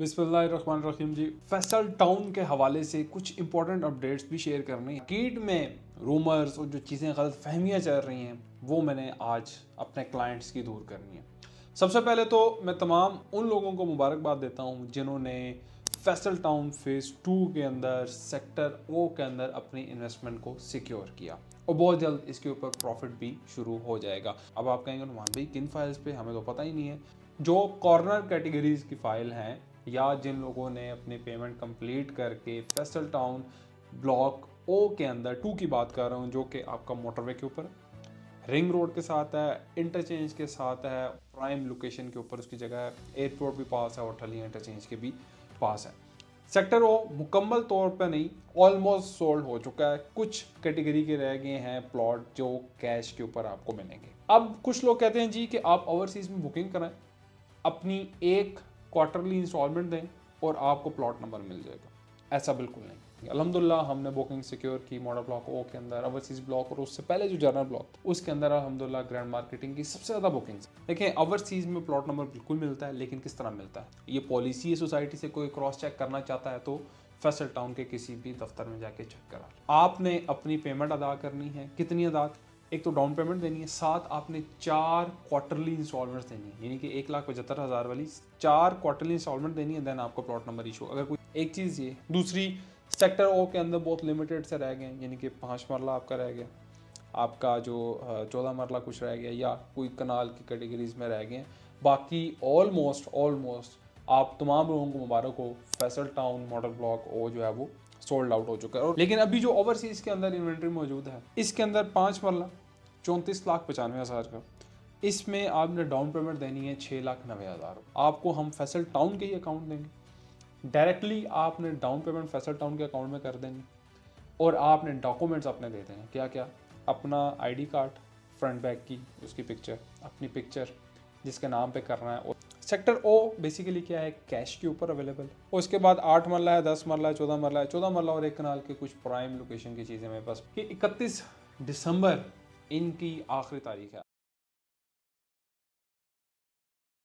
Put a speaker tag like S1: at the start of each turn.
S1: बिस्मिल्लाहिर्रहमानिर्रहीम जी। फैसल टाउन के हवाले से कुछ इंपॉर्टेंट अपडेट्स भी शेयर करने हैं। कीट में रूमर्स और जो चीज़ें गलत फहमियाँ चल रही हैं वो मैंने आज अपने क्लाइंट्स की दूर करनी है। सबसे पहले तो मैं तमाम उन लोगों को मुबारकबाद देता हूँ जिन्होंने फैसल टाउन फेज़ 2 के अंदर सेक्टर ओ के अंदर अपनी इन्वेस्टमेंट को सिक्योर किया और बहुत जल्द इसके ऊपर प्रॉफिट भी शुरू हो जाएगा। अब आप कहेंगे नुमान भाई किन फाइल्स पे, हमें तो पता ही नहीं है। जो कॉर्नर कैटेगरीज की फ़ाइल हैं या जिन लोगों ने अपनी पेमेंट कंप्लीट करके फैसल टाउन ब्लॉक ओ के अंदर 2 की बात कर रहा हूँ, जो कि आपका मोटरवे के ऊपर रिंग रोड के साथ है, इंटरचेंज के साथ है, प्राइम लोकेशन के ऊपर उसकी जगह है, एयरपोर्ट भी पास है और ठलिया इंटरचेंज के भी पास है। सेक्टर ओ मुकम्मल तौर पर नहीं, ऑलमोस्ट सोल्ड हो चुका है। कुछ कैटेगरी के रह गए हैं प्लॉट जो कैश के ऊपर आपको मिलेंगे। अब कुछ लोग कहते हैं जी कि आप ओवरसीज़ में बुकिंग कराएं, अपनी एक क्वार्टरली इंस्टॉलमेंट दें और आपको प्लॉट नंबर मिल जाएगा। ऐसा बिल्कुल नहीं। अल्हम्दुलिल्लाह हमने बुकिंग सिक्योर की मॉडल ब्लॉक ओ के अंदर, ओवरसीज़ ब्लॉक और उससे पहले जो जनरल ब्लॉक उसके अंदर अल्हम्दुलिल्लाह ग्रैंड मार्केटिंग की सबसे ज़्यादा बुकिंग्स। देखिए ओवरसीज़ में प्लॉट नंबर बिल्कुल मिलता है, लेकिन किस तरह मिलता है ये पॉलिसी है। सोसाइटी से कोई क्रॉस चेक करना चाहता है तो फैसल टाउन के किसी भी दफ्तर में जाके चेक करा। आपने अपनी पेमेंट अदा करनी है। कितनी अदा? एक तो डाउन पेमेंट देनी है, साथ आपने 4 क्वार्टरली इंस्टॉलमेंट्स देनी है, यानी कि 1,75,000 वाली 4 क्वार्टरली इंस्टॉलमेंट देनी है। देन आपको प्लॉट नंबर इशू। अगर कोई एक चीज़ ये, दूसरी सेक्टर ओ के अंदर बहुत लिमिटेड से रह गए, यानी कि 5 मरला आपका रह गया, आपका जो 14 मरला कुछ रह गया, या कोई कनाल की कैटेगरीज में रह गए। बाकी ऑलमोस्ट आप तमाम लोगों को मुबारक हो, फैसल टाउन मॉडल ब्लॉक ओ जो है वो सोल्ड आउट हो चुका है। और लेकिन अभी जो ओवरसीज़ के अंदर इन्वेंट्री मौजूद है, इसके अंदर 5 मरला 34,95,000 का, इसमें आपने डाउन पेमेंट देनी है 6,90,000। आपको हम फैसल टाउन के ही अकाउंट देंगे डायरेक्टली। आपने डाउन पेमेंट फैसल टाउन के अकाउंट में कर देनी और आपने डॉक्यूमेंट्स अपने देते हैं। क्या क्या? अपना आईडी कार्ड फ्रंट बैक की उसकी पिक्चर, अपनी पिक्चर जिसके नाम पे करना है। और सेक्टर ओ बेसिकली क्या है, कैश के ऊपर अवेलेबल। और उसके बाद 8 मरला है, 10 मरला है, 14 मरला है, 14 मरला और एक कनाल के कुछ प्राइम लोकेशन की चीज़ें मेरे पास कि 31 दिसंबर इनकी आखिरी तारीख है।